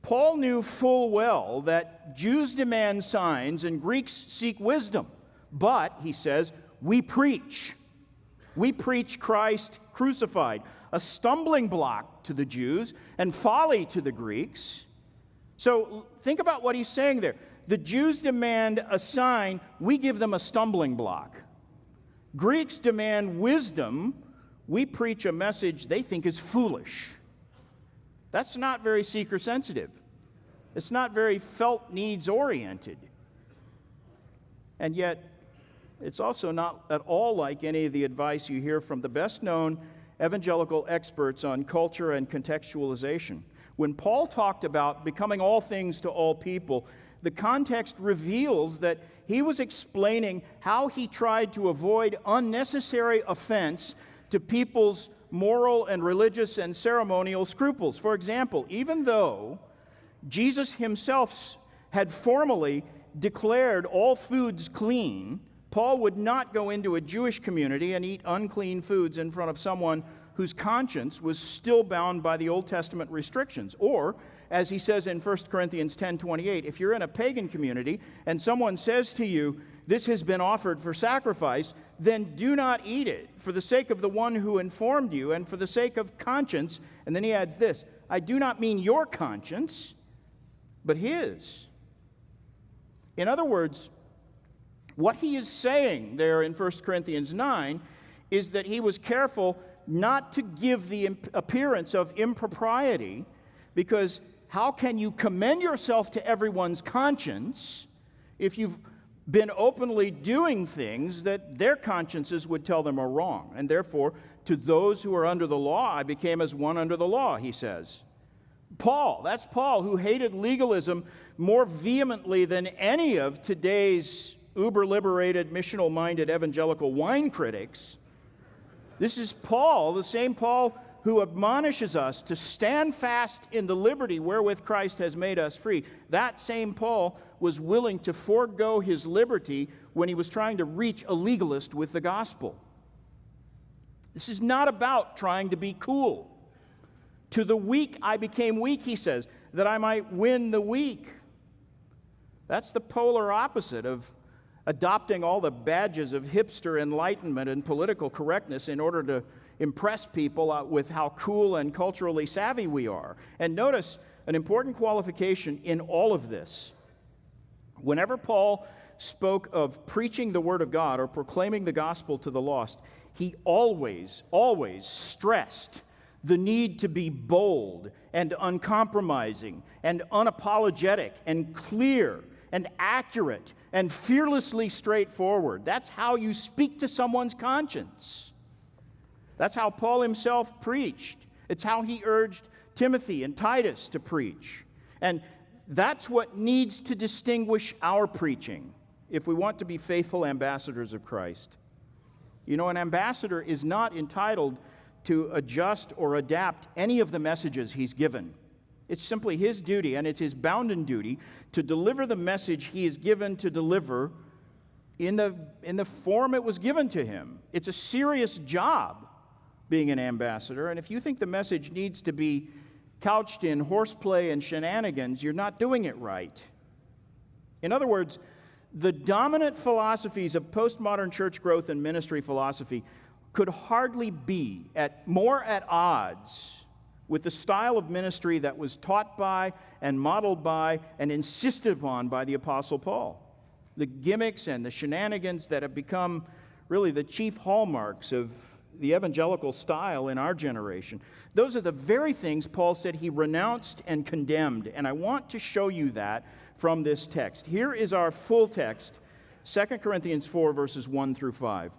Paul knew full well that Jews demand signs and Greeks seek wisdom. But, he says, we preach. We preach Christ crucified, a stumbling block to the Jews and folly to the Greeks. So think about what he's saying there. The Jews demand a sign, we give them a stumbling block. Greeks demand wisdom, we preach a message they think is foolish. That's not very seeker-sensitive. It's not very felt needs-oriented. And yet, it's also not at all like any of the advice you hear from the best-known evangelical experts on culture and contextualization. When Paul talked about becoming all things to all people, the context reveals that he was explaining how he tried to avoid unnecessary offense to people's moral and religious and ceremonial scruples. For example, even though Jesus himself had formally declared all foods clean, Paul would not go into a Jewish community and eat unclean foods in front of someone whose conscience was still bound by the Old Testament restrictions. Or, as he says in 1 Corinthians 10:28, if you're in a pagan community and someone says to you, this has been offered for sacrifice, then do not eat it for the sake of the one who informed you and for the sake of conscience. And then he adds this, I do not mean your conscience, but his. In other words, what he is saying there in 1 Corinthians 9 is that he was careful not to give the appearance of impropriety, because how can you commend yourself to everyone's conscience if you've been openly doing things that their consciences would tell them are wrong? And therefore, to those who are under the law, I became as one under the law, he says. Paul, that's Paul, who hated legalism more vehemently than any of today's uber-liberated, missional-minded evangelical wine critics. This is Paul, the same Paul who admonishes us to stand fast in the liberty wherewith Christ has made us free. That same Paul was willing to forego his liberty when he was trying to reach a legalist with the gospel. This is not about trying to be cool. To the weak I became weak, he says, that I might win the weak. That's the polar opposite of adopting all the badges of hipster enlightenment and political correctness in order to impress people with how cool and culturally savvy we are. And notice an important qualification in all of this. Whenever Paul spoke of preaching the word of God or proclaiming the gospel to the lost, he always stressed the need to be bold and uncompromising and unapologetic and clear and accurate and fearlessly straightforward. That's how you speak to someone's conscience. That's how Paul himself preached. It's how he urged Timothy and Titus to preach. And that's what needs to distinguish our preaching if we want to be faithful ambassadors of Christ. You know, an ambassador is not entitled to adjust or adapt any of the messages he's given. It's simply his duty, and it's his bounden duty, to deliver the message he is given to deliver in the form it was given to him. It's a serious job, being an ambassador, and if you think the message needs to be couched in horseplay and shenanigans, you're not doing it right. In other words, the dominant philosophies of postmodern church growth and ministry philosophy could hardly be more at odds with the style of ministry that was taught by and modeled by and insisted upon by the Apostle Paul. The gimmicks and the shenanigans that have become really the chief hallmarks of the evangelical style in our generation, those are the very things Paul said he renounced and condemned. And I want to show you that from this text. Here is our full text, 2 Corinthians 4, verses 1 through 5.